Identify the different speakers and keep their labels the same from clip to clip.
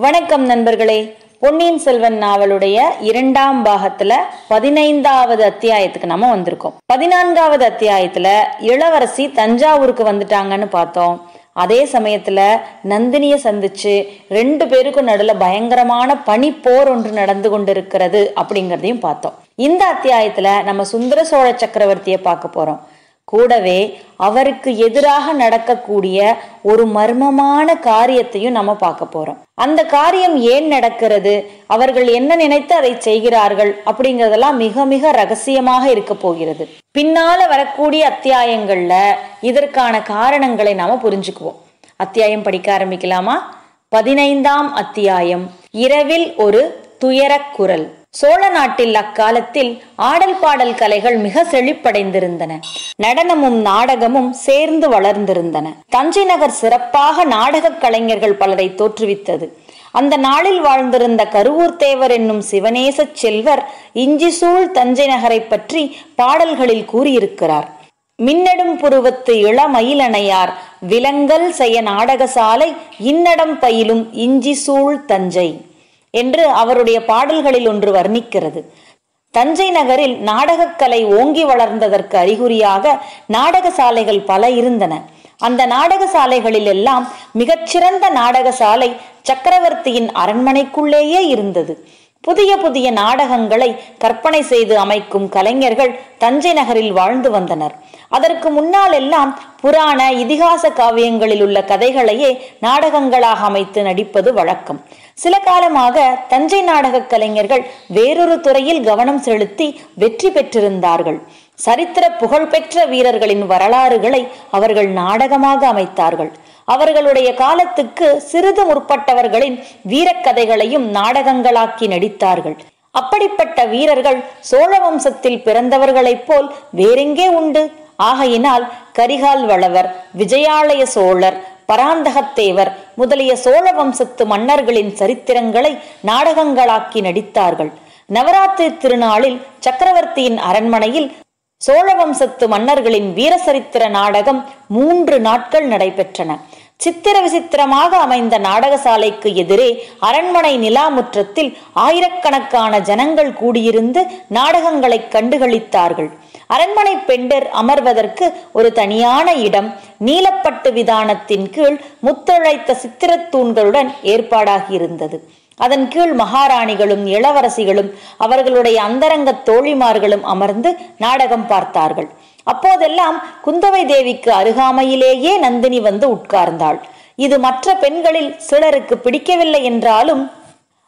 Speaker 1: வணக்கம் நண்பர்களே. பொன்னியின் செல்வன் நாவலுடைய 2ஆம் பாகத்துல 15வது அத்தியாயத்துக்கு நம்ம வந்திருக்கோம். 14வது அத்தியாயத்துல இளவரசி தஞ்சாவூருக்கு வந்துட்டாங்கன்னு பார்த்தோம். அதே சமயத்துல நந்தினிய சந்திச்சு 2 பேருக்கும் நடுல பயங்கரமான பனிப்போர் ஒன்று நடந்து கொண்டிருக்கிறது அப்படிங்கிறதையும் பார்த்தோம். இந்த அத்தியாயத்துல நம்ம சுந்தர சோழ சக்கரவர்த்தியை பார்க்க போறோம். கூடவே அவருக்கு எதிராக நடக்கக்கூடிய ஒரு மர்மமான காரியத்தையும் நம்ம பார்க்க போறோம். அந்த காரியம் ஏன் நடக்கிறது, அவர்கள் என்ன நினைத்து அதை செய்கிறார்கள் அப்படிங்கறதெல்லாம் மிக மிக ரகசியமாக இருக்க போகிறது. பின்னால வரக்கூடிய அத்தியாயங்கள்ல இதற்கான காரணங்களை நாம புரிஞ்சுக்குவோம். அத்தியாயம் படிக்க ஆரம்பிக்கலாமா? 15ஆம் அத்தியாயம், இரவில் ஒரு துயரக் குரல். சோழ நாட்டில் அக்காலத்தில் ஆடல் பாடல் கலைகள் மிக செழிப்படைந்திருந்தன. நடனமும் நாடகமும் சேர்ந்து வளர்ந்திருந்தன. தஞ்சை நகர் சிறப்பாக நாடக கலைஞர்கள் பலரை தோற்றுவித்தது. அந்த நாளில் வாழ்ந்திருந்த கருவூர் தேவர் என்னும் சிவநேச செல்வர் இஞ்சிசூழ் தஞ்சை நகரை பற்றி பாடல்களில் கூறியிருக்கிறார். மின்னடும் புருவத்து இளமயிலணையார் விலங்கல் செய்ய நாடகசாலை இன்னடம் பயிலும் இஞ்சிசூழ் தஞ்சை என்று அவருடைய பாடல்களில் ஒன்று வர்ணிக்கிறது. தஞ்சை நகரில் நாடகக்கலை ஓங்கி வளர்ந்ததற்கு அறிகுறியாக நாடக சாலைகள் பல இருந்தன. அந்த நாடக சாலைகளில் எல்லாம் மிகச்சிறந்த நாடகசாலை சக்கரவர்த்தியின் அரண்மனைக்குள்ளேயே இருந்தது. புதிய புதிய நாடகங்களை கற்பனை செய்து அமைக்கும் கலைஞர்கள் தஞ்சை நகரில் வாழ்ந்து வந்தனர். அதற்கு முன்னால் எல்லாம் புராண இதிகாச காவியங்களில் உள்ள கதைகளையே நாடகங்களாக அமைத்து நடிப்பது வழக்கம். சில காலமாக தஞ்சை நாடக கலைஞர்கள் வேறொரு துறையில் கவனம் செலுத்தி வெற்றி பெற்றிருந்தார்கள். சரித்திர புகழ்பெற்ற வீரர்களின் வரலாறுகளை அவர்கள் நாடகமாக அமைத்தார்கள். அவர்களுடைய காலத்துக்கு சிறிது முற்பட்டவர்களின் வீரக்கதைகளையும் நாடகங்களாக்கி நடித்தார்கள். அப்படிப்பட்ட வீரர்கள் சோழ வம்சத்தில் பிறந்தவர்களைப் போல் வேறெங்கே உண்டு? ஆகையினால் கரிகால் வளவர், விஜயாலய சோழர், பராந்தகத்தேவர் முதலிய சோழ வம்சத்து மன்னர்களின் சரித்திரங்களை நாடகங்களாக்கி நடித்தார்கள். நவராத்திரி திருநாளில் சக்கரவர்த்தியின் அரண்மனையில் சோழ வம்சத்து மன்னர்களின் வீரசரித்திர நாடகம் 3 நாட்கள் நடைபெற்றன. சித்திர விசித்திரமாக அமைந்த நாடகசாலைக்கு எதிரே அரண்மனை நிலாமுற்றத்தில் ஆயிரக்கணக்கான ஜனங்கள் கூடியிருந்து நாடகங்களை கண்டுகளித்தார்கள். அரண்மனை பெண்டர் அமர்வதற்கு ஒரு தனியான இடம் நீலப்பட்டு விதானத்தின் கீழ் முத்தழைத்த சித்திரத்தூண்களுடன் ஏற்பாடாகியிருந்தது. அதன் கீழ் மகாராணிகளும் இளவரசிகளும் அவர்களுடைய அந்தரங்க தோழிமார்களும் அமர்ந்து நாடகம் பார்த்தார்கள். அப்போதெல்லாம் குந்தவை தேவிக்கு அருகாமையிலேயே நந்தினி வந்து உட்கார்ந்தாள். இது மற்ற பெண்களில் சிலருக்கு பிடிக்கவில்லை என்றாலும்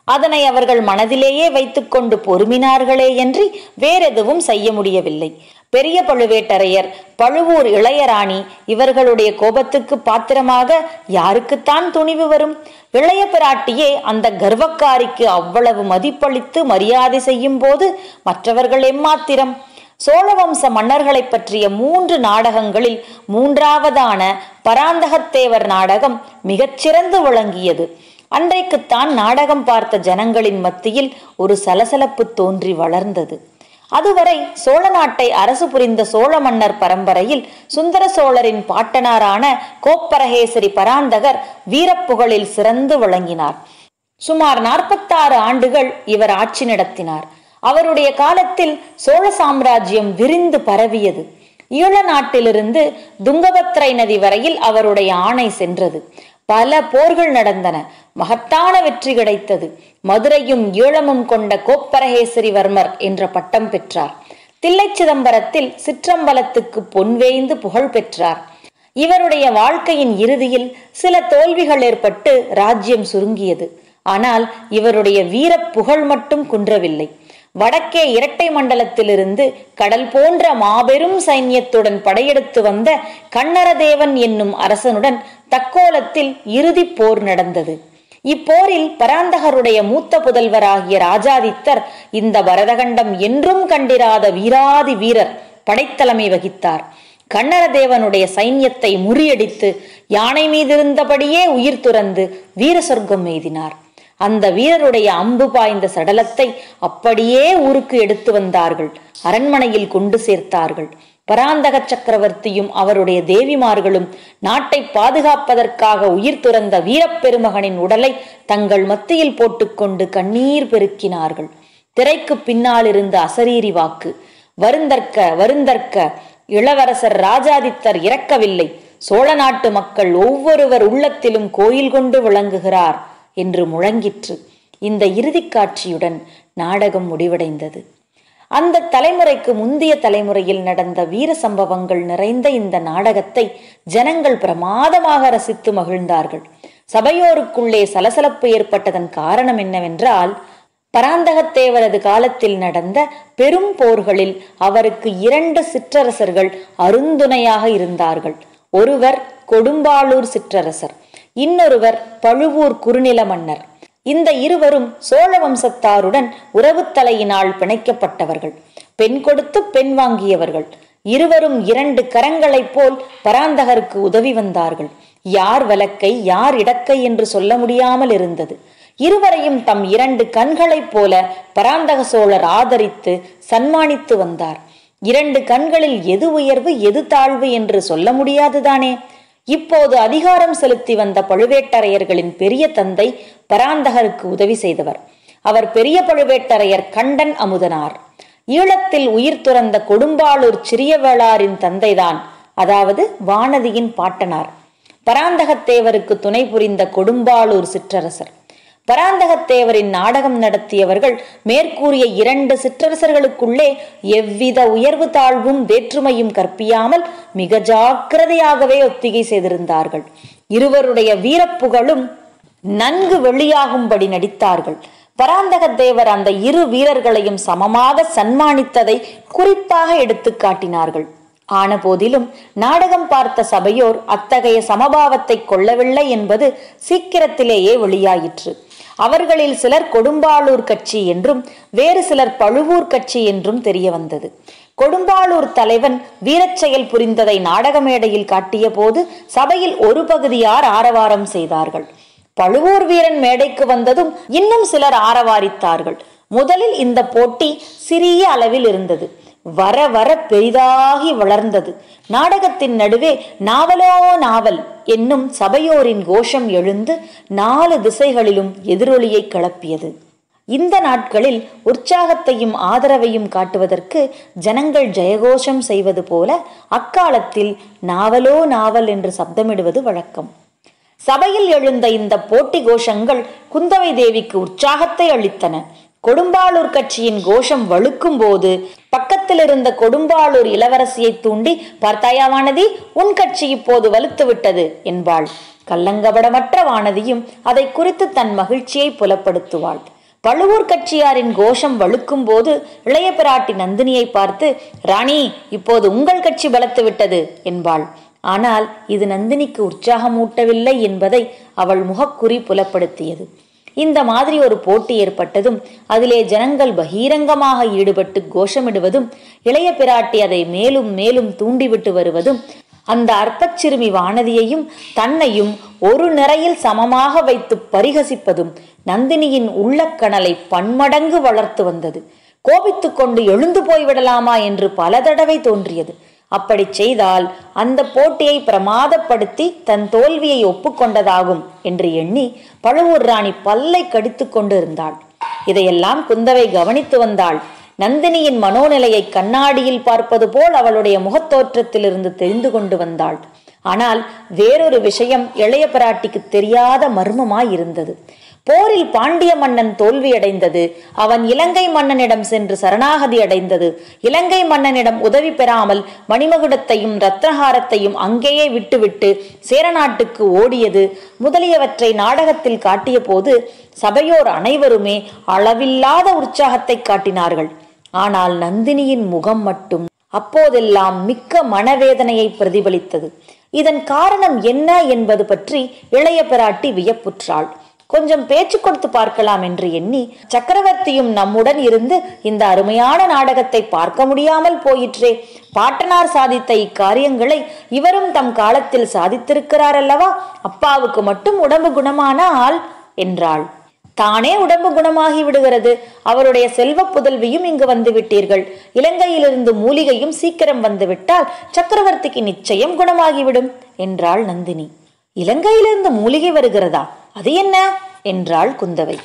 Speaker 1: அதனை அவர்கள் மனதிலேயே வைத்துக்கொண்டு பொறுமினார்களே என்று வேறெதுவும் செய்ய முடியவில்லை. பெரிய பழுவேட்டரையர், பழுவூர் இளையராணி இவர்களுடைய கோபத்துக்கு பாத்திரமாக யாருக்குத்தான் துணிவு வரும்? இளைய பிராட்டியே அந்த கர்வக்காரிக்கு அவ்வளவு மதிப்பளித்து மரியாதை செய்யும் போது மற்றவர்கள் எம்மாத்திரம்? சோழவம்ச மன்னர்களை பற்றிய 3 நாடகங்களில் 3ஆவதான பராந்தகத்தேவர் நாடகம் மிகச்சிறந்து விளங்கியது. அன்றைக்குத்தான் நாடகம் பார்த்த ஜனங்களின் மத்தியில் ஒரு சலசலப்பு தோன்றி வளர்ந்தது. அதுவரை சோழ நாட்டை அரசு புரிந்த சோழ மன்னர் பரம்பரையில் சுந்தர சோழரின் பாட்டனாரான கோப்பரகேசரி பராந்தகர் வீரப்புகழில் சிறந்து விளங்கினார். சுமார் 46 ஆண்டுகள் இவர் ஆட்சி நடத்தினார். அவருடைய காலத்தில் சோழ சாம்ராஜ்யம் விரிந்து பரவியது. ஈழ நாட்டிலிருந்து துங்கபத்ரை நதி வரையில் அவருடைய ஆணை சென்றது. பல போர்கள் நடந்தன. மகத்தான வெற்றி கிடைத்தது. மதுரையும் ஈழமும் கொண்ட கோப்பரகேசரிவர்மர் என்ற பட்டம் பெற்றார். தில்லை சிதம்பரத்தில் சிற்றம்பலத்துக்கு பொன்வேய்ந்து புகழ் பெற்றார். இவருடைய வாழ்க்கையின் இறுதியில் சில தோல்விகள் ஏற்பட்டு ராஜ்யம் சுருங்கியது. ஆனால் இவருடைய வீர புகழ் மட்டும் குன்றவில்லை. வடக்கே இரட்டை மண்டலத்திலிருந்து கடல் போன்ற மாபெரும் சைன்யத்துடன் படையெடுத்து வந்த கண்ணரதேவன் என்னும் அரசனுடன் தக்கோலத்தில் இறுதி போர் நடந்தது. இப்போரில் பராந்தகருடைய மூத்த புதல்வராகிய ராஜாதித்தர் இந்த பரதகண்டம் என்றும் கண்டிராத வீராதி வீரர் படைத்தலைமை வகித்தார். கண்ணரதேவனுடைய சைன்யத்தை முறியடித்து யானை மீதிருந்தபடியே உயிர் துறந்து வீர சொர்க்கம் எய்தினார். அந்த வீரருடைய அம்பு பாய்ந்த சடலத்தை அப்படியே ஊருக்கு எடுத்து வந்தார்கள். அரண்மனையில் கொண்டு சேர்த்தார்கள். பராந்தக சக்கரவர்த்தியும் அவருடைய தேவிமார்களும் நாட்டை பாதுகாப்பதற்காக உயிர் துறந்த வீரப்பெருமகனின் உடலை தங்கள் மத்தியில் போட்டுக்கொண்டு கண்ணீர் பெருக்கினார்கள். திரைக்கு பின்னால் இருந்த அசரீரி வாக்கு, வருந்தற்க வருந்தற்க, இளவரசர் ராஜாதித்தர் இறக்கவில்லை, சோழ நாட்டு மக்கள் ஒவ்வொருவர் உள்ளத்திலும் கோயில் கொண்டு விளங்குகிறார் என்று முழங்கிற்று. இந்த இறுதி காட்சியுடன் நாடகம் முடிவடைந்தது. அந்த தலைமுறைக்கு முந்தைய தலைமுறையில் நடந்த வீர சம்பவங்கள் நிறைந்த இந்த நாடகத்தை ஜனங்கள் பிரமாதமாக ரசித்து மகிழ்ந்தார்கள். சபையோருக்குள்ளே சலசலப்பு ஏற்பட்டதன் காரணம் என்னவென்றால், பராந்தகத்தேவரது காலத்தில் நடந்த பெரும் போர்களில் அவருக்கு 2 சிற்றரசர்கள் அருந்துணையாக இருந்தார்கள். ஒருவர் கொடும்பாளூர் சிற்றரசர், இன்னொருவர் பழுவூர் குறுநில மன்னர். இந்த இருவரும் சோழ வம்சத்தாருடன் உறவுத்தலையினால் பிணைக்கப்பட்டவர்கள், பெண் கொடுத்து பெண் வாங்கியவர்கள். இருவரும் 2 கரங்களைப் போல் பராந்தகருக்கு உதவி வந்தார்கள். யார் வலக்கை யார் இடக்கை என்று சொல்ல முடியாமல் இருந்தது. இருவரையும் தம் 2 கண்களைப் போல பராந்தக சோழர் ஆதரித்து சன்மானித்து வந்தார். 2 கண்களில் எது உயர்வு எது தாழ்வு என்று சொல்ல முடியாதுதானே. இப்போது அதிகாரம் செலுத்தி வந்த பழுவேட்டரையர்களின் பெரிய தந்தை பராந்தகருக்கு உதவி செய்தவர். அவர் பெரிய பழுவேட்டரையர் கண்டன் அமுதனார். ஈழத்தில் உயிர் துறந்த கொடும்பாளூர் சிறியவேளாரின் தந்தைதான், அதாவது வானதியின் பாட்டனார். பராந்தகத்தேவருக்கு துணை புரிந்த கொடும்பாளூர் சிற்றரசர். பராந்தகத்தேவரின் நாடகம் நடத்தியவர்கள் மேற்கூறிய 2 சிற்றரசர்களுக்குள்ளே எவ்வித உயர்வு தாழ்வும் வேற்றுமையும் கற்பியாமல் மிக ஜாக்கிரதையாகவே ஒத்திகை செய்திருந்தார்கள். இருவருடைய வீரப்புகழும் நன்கு வெளியாகும்படி நடித்தார்கள். பராந்தகத்தேவர் அந்த 2 வீரர்களையும் சமமாக சன்மானித்ததை குறிப்பாக எடுத்து காட்டினார்கள். ஆன போதிலும் நாடகம் பார்த்த சபையோர் அத்தகைய சமபாவத்தை கொள்ளவில்லை என்பது சீக்கிரத்திலேயே வெளியாயிற்று. அவர்களில் சிலர் கொடும்பாளூர் கட்சி என்றும் வேறு சிலர் பழுவூர் கட்சி என்றும் தெரிய வந்தது. கொடும்பாளூர் தலைவன் வீரச்செயல் புரிந்ததை நாடக மேடையில் காட்டிய போது சபையில் ஒரு பகுதியார் ஆரவாரம் செய்தார்கள். பழுவூர் வீரன் மேடைக்கு வந்ததும் இன்னும் சிலர் ஆரவாரித்தார்கள். முதலில் இந்த போட்டி சிறிய அளவில் இருந்தது. வர வர பெரிதாகி வளர்ந்தது. நாடகத்தின் நடுவே நாவலோ நாவல் என்னும் சபையோரின் கோஷம் எழுந்து 4 திசைகளிலும் எதிரொலியை கிளப்பியது. இந்த நாட்களில் உற்சாகத்தையும் ஆதரவையும் காட்டுவதற்கு ஜனங்கள் ஜெயகோஷம் செய்வது போல அக்காலத்தில் நாவலோ நாவல் என்று சப்தமிடுவது வழக்கம். சபையில் எழுந்த இந்த போட்டி கோஷங்கள் குந்தவை தேவிக்கு உற்சாகத்தை அளித்தன. கொடும்பாளூர் கட்சியின் கோஷம் வலுக்கும் போது பக்கத்தில் இருந்த கொடும்பாளூர் இளவரசியை தூண்டி, பார்த்தாயா வானதி, உன் கட்சி இப்போது வலுத்து விட்டது என்பாள். கள்ளங்கபடமற்ற வானதியும் அதை குறித்து தன் மகிழ்ச்சியை புலப்படுத்துவாள். பழுவூர் கட்சியாரின் கோஷம் வலுக்கும் போது இளைய பிராட்டி நந்தினியை பார்த்து, ராணி, இப்போது உங்கள் கட்சி பலத்து விட்டது என்பாள். ஆனால் இது நந்தினிக்கு உற்சாகமூட்டவில்லை என்பதை அவள் முகக்குறி புலப்படுத்தியது. இந்த மாதிரி ஒரு போட்டி ஏற்பட்டதும் அதிலே ஜனங்கள் பகிரங்கமாக ஈடுபட்டு கோஷமிடுவதும் இளைய பிராட்டி அதை மேலும் மேலும் தூண்டிவிட்டு வருவதும் அந்த அற்பச் சிறுமி வானதியையும் தன்னையும் ஒரு நிறையில் சமமாக வைத்து பரிகசிப்பதும் நந்தினியின் உள்ளக்கணலை பன்மடங்கு வளர்த்து வந்தது. கோபித்து கொண்டு எழுந்து போய்விடலாமா என்று பல தடவை தோன்றியது. அப்படி செய்தால் அந்த போட்டியை பிரமாதப்படுத்தி தன் தோல்வியை ஒப்புக்கொண்டதாகும் என்று எண்ணி பழுவூர் ராணி பல்லை கடித்து கொண்டு இருந்தாள். இதையெல்லாம் குந்தவை கவனித்து வந்தாள். நந்தினியின் மனோநிலையை கண்ணாடியில் பார்ப்பது போல் அவளுடைய முகத்தோற்றத்திலிருந்து தெரிந்து கொண்டு வந்தாள். ஆனால் வேறொரு விஷயம் இளைய பிராட்டிக்கு தெரியாத மர்மமாயிருந்தது. போரில் பாண்டிய மன்னன் தோல்வியடைந்தது. அவன் இலங்கை மன்னனிடம் சென்று சரணாகதி அடைந்தது. இலங்கை மன்னனிடம் உதவி பெறாமல் மணிமகுடத்தையும் ரத்னஹாரத்தையும் அங்கேயே விட்டுவிட்டு சேரநாட்டுக்கு ஓடியது முதலியவற்றை நாடகத்தில் காட்டிய போது சபையோர் அனைவருமே அளவில்லாத உற்சாகத்தை காட்டினார்கள். ஆனால் நந்தினியின் முகம் மட்டும் அப்போதெல்லாம் மிக்க மனவேதனையை பிரதிபலித்தது. இதன் காரணம் என்ன என்பது பற்றி இளைய பிராட்டி வியப்புற்றாள். கொஞ்சம் பேச்சு கொடுத்து பார்க்கலாம் என்று எண்ணி, சக்கரவர்த்தியும் நம்முடன் இருந்து இந்த அருமையான நாடகத்தை பார்க்க முடியாமல் போயிற்றே, பாட்டனார் சாதித்த இக்காரியங்களை இவரும் தம் காலத்தில் சாதித்திருக்கிறார் அல்லவா, அப்பாவுக்கு மட்டும் உடம்பு குணமானால் என்றாள். தானே உடம்பு குணமாகி விடுகிறது. அவருடைய செல்வ புதல்வியும் இங்கு வந்து விட்டீர்கள். இலங்கையிலிருந்து மூலிகையும் சீக்கிரம் வந்துவிட்டால் சக்கரவர்த்திக்கு நிச்சயம் குணமாகிவிடும் என்றாள் நந்தினி. இலங்கையிலிருந்து மூலிகை வருகிறதா? அது என்ன என்றாள் குந்தவை.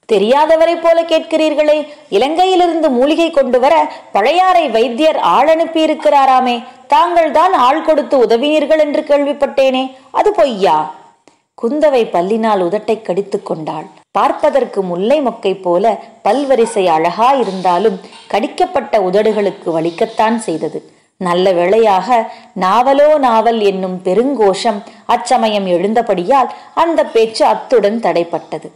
Speaker 1: தெரியாதவரை போல கேட்கிறீர்களே. இலங்கையிலிருந்து மூலிகை கொண்டு வர பழையாறை வைத்தியர் ஆள் அனுப்பி இருக்கிறாராமே. தாங்கள் தான் ஆள் கொடுத்து உதவினீர்கள் என்று கேள்விப்பட்டேனே, அது பொய்யா? குந்தவை பல்லினால் உதட்டை கடித்து கொண்டாள். பார்ப்பதற்கு முல்லை மொக்கை போல பல்வரிசை அழகா இருந்தாலும் கடிக்கப்பட்ட உதடுகளுக்கு வலிக்கத்தான் செய்தது. நல்ல வேளையாக நாவலோ நாவல் என்னும் பெருங்கோஷம் அச்சமயம் எழுந்தபடியால் அந்த பேச்சு அத்துடன் தடைப்பட்டது.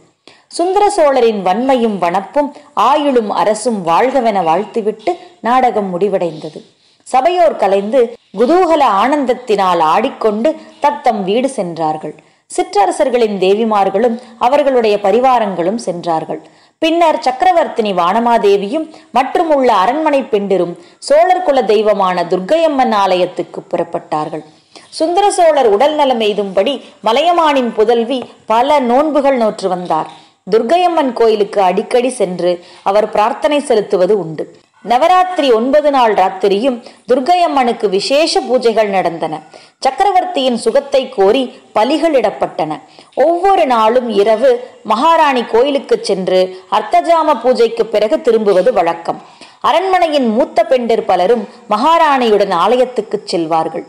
Speaker 1: சுந்தர சோழரின் வன்மையும் வனப்பும் ஆயுளும் அரசும் வாழ்கவென வாழ்த்திவிட்டு நாடகம் முடிவடைந்தது. சபையோர் கலைந்து குதூகல ஆனந்தத்தினால் ஆடிக்கொண்டு தத்தம் வீடு சென்றார்கள். சிற்றரசர்களின் தேவிமார்களும் அவர்களுடைய பரிவாரங்களும் சென்றார்கள். பின்னர் சக்கரவர்த்தினி வானமாதேவியும் மற்றும் உள்ள அரண்மனை பெண்டிரும் சோழர் குல தெய்வமான துர்க்கையம்மன் ஆலயத்துக்கு புறப்பட்டார்கள். சுந்தர சோழர் உடல் நலம் எய்தும்படி மலையமானின் புதல்வி பல நோன்புகள் நோற்று வந்தார். துர்க்கையம்மன் கோயிலுக்கு அடிக்கடி சென்று அவர் பிரார்த்தனை செலுத்துவது உண்டு. நவராத்திரி 9 நாள் ராத்திரியும் துர்க்கையம்மனுக்கு விசேஷ பூஜைகள் நடந்தன. சக்கரவர்த்தியின் சுகத்தை கோரி பலிகளிடப்பட்டன. ஒவ்வொரு நாளும் இரவு மகாராணி கோயிலுக்கு சென்று அர்த்தஜாம பூஜைக்கு பிறகு திரும்புவது வழக்கம். அரண்மனையின் மூத்த பெண்டிர் பலரும் மகாராணியுடன் ஆலயத்துக்கு செல்வார்கள்.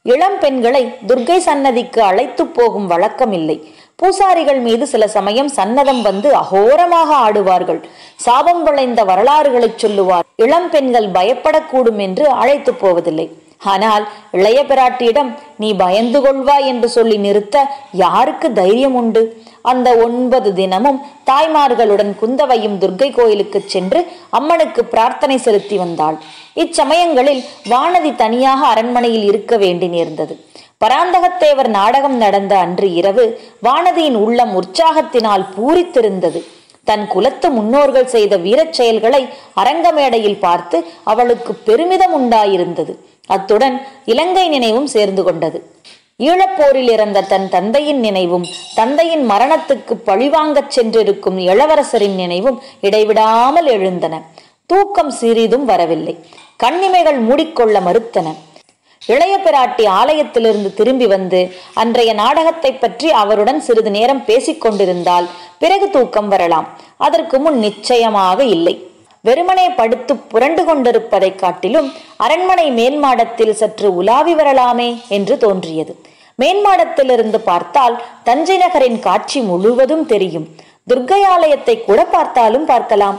Speaker 1: இளம் பெண்களை துர்க்கை சன்னதிக்கு அழைத்து போகும் வழக்கம் இல்லை. பூசாரிகள் மீது சில சமயம் சன்னதம் வந்து அகோரமாக ஆடுவார்கள். சாபம் விளைந்த வரலாறுகளை சொல்லுவார். இளம் பெண்கள் பயப்படக்கூடும் என்று அழைத்து போவதில்லை. ஆனால் இளைய பிராட்டியிடம் நீ பயந்து கொள்வாய் என்று சொல்லி நிறுத்த யாருக்கு தைரியம் உண்டு? அந்த 9 தினமும் தாய்மார்களுடன் குந்தவையும் துர்க்கை கோயிலுக்கு சென்று அம்மனுக்கு பிரார்த்தனை செலுத்தி வந்தாள். இச்சமயங்களில் வானதி தனியாக அரண்மனையில் இருக்க வேண்டி நேர்ந்தது. பராந்தகத்தேவர் நாடகம் நடந்த அன்று இரவு வானதியின் உள்ளம் உற்சாகத்தினால் பூரித்திருந்தது. தன் குலத்து முன்னோர்கள் செய்த வீரச் செயல்களை அரங்கமேடையில் பார்த்து அவளுக்கு பெருமிதம் உண்டாயிருந்தது. அத்துடன் இலங்கை நினைவும் சேர்ந்து கொண்டது. ஈழப்போரில் இறந்த தன் தந்தையின் நினைவும் தந்தையின் மரணத்துக்கு பழிவாங்கச் சென்றிருக்கும் இளவரசரின் நினைவும் இடைவிடாமல் எழுந்தன. தூக்கம் சிறிதும் வரவில்லை. கண்ணிமைகள் மூடிக்கொள்ள மறுத்தன. இளைய பிராட்டி ஆலயத்திலிருந்து திரும்பி வந்து அன்றைய நாடகத்தை பற்றி அவருடன் சிறிது நேரம் பேசிக்கொண்டிருந்தால் பிறகு தூக்கம் வரலாம். அதற்கு முன் நிச்சயமாக இல்லை. வெறுமனே படுத்து புரண்டு கொண்டிருப்பதை காட்டிலும் அரண்மனை மேல் மாடத்தில் சற்று உலாவி வரலாமே என்று தோன்றியது. மேன்மாடத்திலிருந்து பார்த்தால் தஞ்சை நகரின் காட்சி முழுவதும் தெரியும். துர்க்கை ஆலயத்தை கூட பார்த்தாலும் பார்க்கலாம்.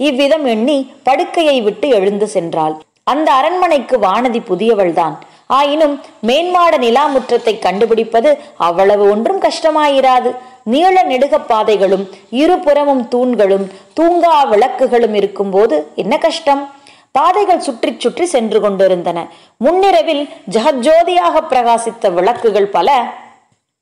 Speaker 1: இவ்விதம் எண்ணி படுக்கையை விட்டு எழுந்து சென்றாள். அந்த அரண்மனைக்கு வானதி புதியவள்தான். ஆயினும் மேன்மாட நிலாமுற்றத்தை கண்டுபிடிப்பது அவ்வளவு ஒன்றும் கஷ்டமாயிராது. நீள நெடுக பாதைகளும் இருபுறமும் தூண்களும் தூங்கா விளக்குகளும் இருக்கும் போது என்ன கஷ்டம்? பாதைகள் சுற்றி சுற்றி சென்று கொண்டிருந்தன. முன்னிரவில் ஜகஜோதியாக பிரகாசித்த விளக்குகள் பல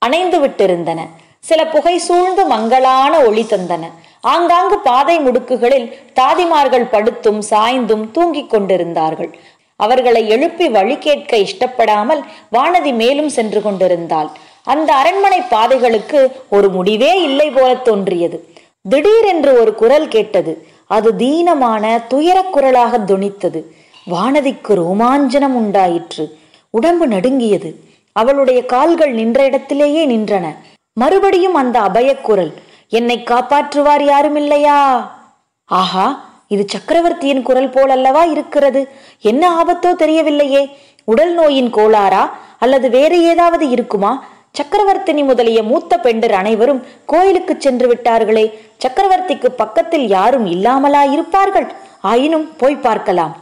Speaker 1: அணைந்து விட்டிருந்தன. சில புகை சூழ்ந்து மங்களான ஒளி தந்தன. ஆங்காங்கு பாதை முடுக்குகளில் தாதிமார்கள் படுத்தும் சாய்ந்தும் தூங்கிக் கொண்டிருந்தார்கள். அவர்களை எழுப்பி வழி கேட்க இஷ்டப்படாமல் வானதி மேலும் சென்று கொண்டிருந்தாள். அந்த அரண்மனை பாதைகளுக்கு ஒரு முடிவே இல்லை போல தோன்றியது. திடீரென்று ஒரு குரல் கேட்டது. அது தீனமான துயர குரலாக தொனித்தது. வானதிக்கு ரோமாஞ்சனம் உண்டாயிற்று. உடம்பு நடுங்கியது. அவளுடைய கால்கள் நின்ற இடத்திலேயே நின்றன. மறுபடியும் அந்த அபயக்குரல், என்னை காப்பாற்றுவார் யாரும் இல்லையா? ஆஹா, இது சக்கரவர்த்தியின் குரல் போலல்லவா இருக்கிறது. என்ன ஆபத்தோ தெரியவில்லையே. உடல் நோயின் கோளாறா அல்லது வேறு ஏதாவது இருக்குமா? சக்கரவர்த்தினி முதலிய மூத்த பெண்டர் அனைவரும் கோயிலுக்கு சென்று விட்டார்களே. சக்கரவர்த்திக்கு பக்கத்தில் யாரும் இல்லாமலா இருப்பார்கள்? ஆயினும் போய் பார்க்கலாம்.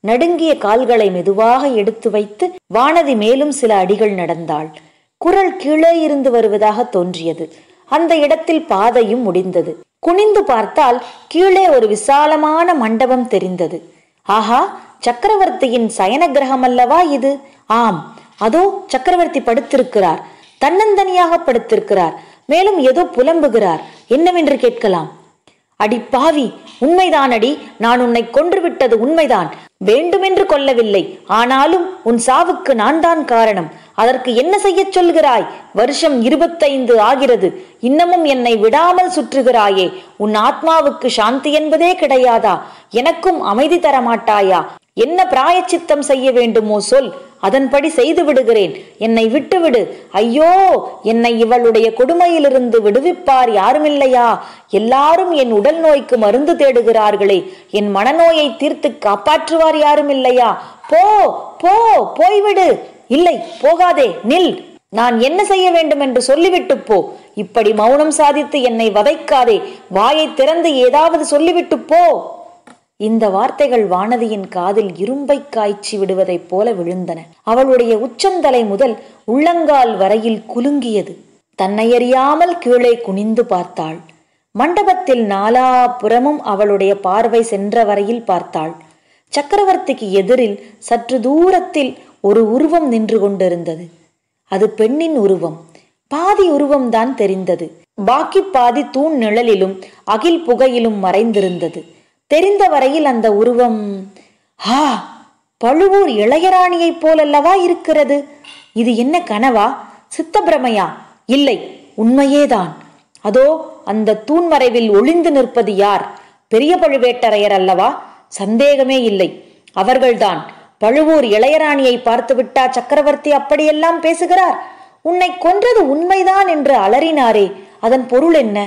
Speaker 1: நடுங்கிய கால்களை மெதுவாக எடுத்து வைத்து வானதி மேலும் சில அடிகள் நடந்தாள். குரல் கீழே இருந்து வருவதாக தோன்றியது. அந்த இடத்தில் பாதையும் முடிந்தது. குனிந்து பார்த்தால் கீழே ஒரு விசாலமான மண்டபம் தெரிந்தது. ஆஹா, சக்கரவர்த்தியின் சயன கிரகம் அல்லவா இது? ஆம், அதோ சக்கரவர்த்தி படுத்திருக்கிறார். தன்னந்தனியாக படுத்திருக்கிறார். மேலும் ஏதோ புலம்புகிறார். என்னவென்று கேட்கலாம். அடி பாவி, உண்மைதான் அடி, நான் உன்னை கொன்று விட்டது உண்மைதான். வேண்டுமென்று கொல்லவில்லை, ஆனாலும் உன் சாவுக்கு நான் தான் காரணம். அதற்கு என்ன செய்ய சொல்கிறாய்? வருஷம் 25 ஆகிறது, இன்னமும் என்னை விடாமல் சுற்றுகிறாயே. உன் ஆத்மாவுக்கு சாந்தி என்பதே கிடையாதா? எனக்கும் அமைதி தர மாட்டாயா? என்ன பிராயச்சித்தம் செய்ய வேண்டுமோ சொல், அதன்படி செய்து விடுகிறேன். என்னை விட்டுவிடு. ஐயோ, என்னை இவளுடைய கொடுமையிலிருந்து விடுவிப்பார் யாருமில்லையா? எல்லாரும் என் உடல் நோய்க்கு மருந்து தேடுகிறார்களே, என் மனநோயை தீர்த்து காப்பாற்றுவார் யாருமில்லையா? போ போ, போய்விடு. இல்லை, போகாதே, நில். நான் என்ன செய்ய வேண்டும் என்று சொல்லிவிட்டு போ. இப்படி மௌனம் சாதித்து என்னை வதைக்காதே. வாயை திறந்து ஏதாவது சொல்லிவிட்டு போ. இந்த வார்த்தைகள் வானதியின் காதில் இரும்பை காய்ச்சி விடுவதைப் போல விழுந்தன. அவளுடைய உச்சந்தலை முதல் உள்ளங்கால் வரையில் குலுங்கியது. தன்னையறியாமல் கீழே குனிந்து பார்த்தாள். மண்டபத்தில் நாலாபுறமும் அவளுடைய பார்வை சென்ற வரையில் பார்த்தாள். சக்கரவர்த்திக்கு எதிரில் சற்று தூரத்தில் ஒரு உருவம் நின்று கொண்டிருந்தது. அது பெண்ணின் உருவம். பாதி உருவம்தான் தெரிந்தது. பாக்கி பாதி தூண் நிழலிலும் அகில் புகையிலும் மறைந்திருந்தது. தெரிந்த வரையில் அந்த உருவம் பழுவூர் இளையராணியைப் போலல்லவா இருக்கிறது. இது என்ன கனவா, சித்தப்பிரமையா? இல்லை, உண்மையேதான். அதோ அந்த தூண் மறைவில் ஒளிந்து நிற்பது யார்? பெரிய பழுவேட்டரையர் அல்லவா? சந்தேகமே இல்லை, அவர்கள்தான். பழுவூர் இளையராணியை பார்த்து விட்டா சக்கரவர்த்தி அப்படியெல்லாம் பேசுகிறார்? உன்னை கொன்றது உண்மைதான் என்று அலறினாரே, அதன் பொருள் என்ன?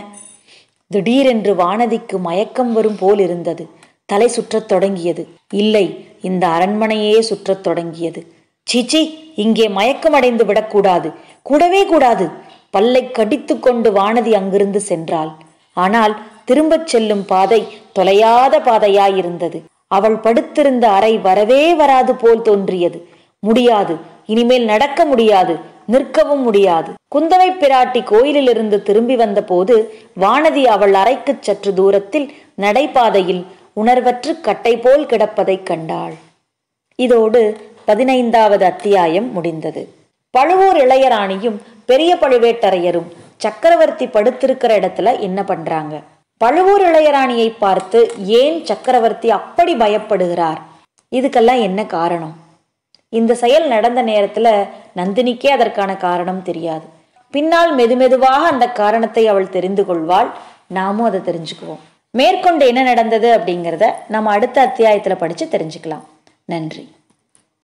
Speaker 1: திடீரென்று வானதிக்கு மயக்கம் வரும் போல் இருந்தது. தலை சுற்றத் தொடங்கியது. இல்லை, இந்த அரண்மனையே சுற்றத் தொடங்கியது. சீச்சி, இங்கே மயக்கமடைந்து விடக்கூடாது, கூடவே கூடாது. பல்லை கடித்து கொண்டு வானதி அங்கிருந்து சென்றாள். ஆனால் திரும்பச் செல்லும் பாதை தொலையாத பாதையாயிருந்தது. அவள் படுத்திருந்த அறை வரவே வராது போல் தோன்றியது. முடியாது, இனிமேல் நடக்க முடியாது, நிற்கவும் முடியாது. குந்தவை பிராட்டி கோயிலிலிருந்து திரும்பி வந்த போது வானதி அவள் அறைக்கு சற்று தூரத்தில் நடைபாதையில் உணர்வற்று கட்டை போல் கிடப்பதை கண்டாள். இதோடு 15வது அத்தியாயம் முடிந்தது. பழுவூர் இளையராணியும் பெரிய பழுவேட்டரையரும் சக்கரவர்த்தி படுத்திருக்கிற இடத்துல என்ன பண்றாங்க? பழுவூர் இளையராணியை பார்த்து ஏன் சக்கரவர்த்தி அப்படி பயப்படுகிறார்? இதுக்கெல்லாம் என்ன காரணம்? இந்த செயல் நடந்த நேரத்துல நந்தினிக்கே அதற்கான காரணம் தெரியாது. பின்னால் மெதுமெதுவாக அந்த காரணத்தை அவள் தெரிந்து கொள்வாள். நாமும் அதை தெரிஞ்சுக்குவோம். மேற்கொண்டு என்ன நடந்தது அப்படிங்கிறத நம்ம அடுத்த அத்தியாயத்துல படிச்சு தெரிஞ்சுக்கலாம். நன்றி.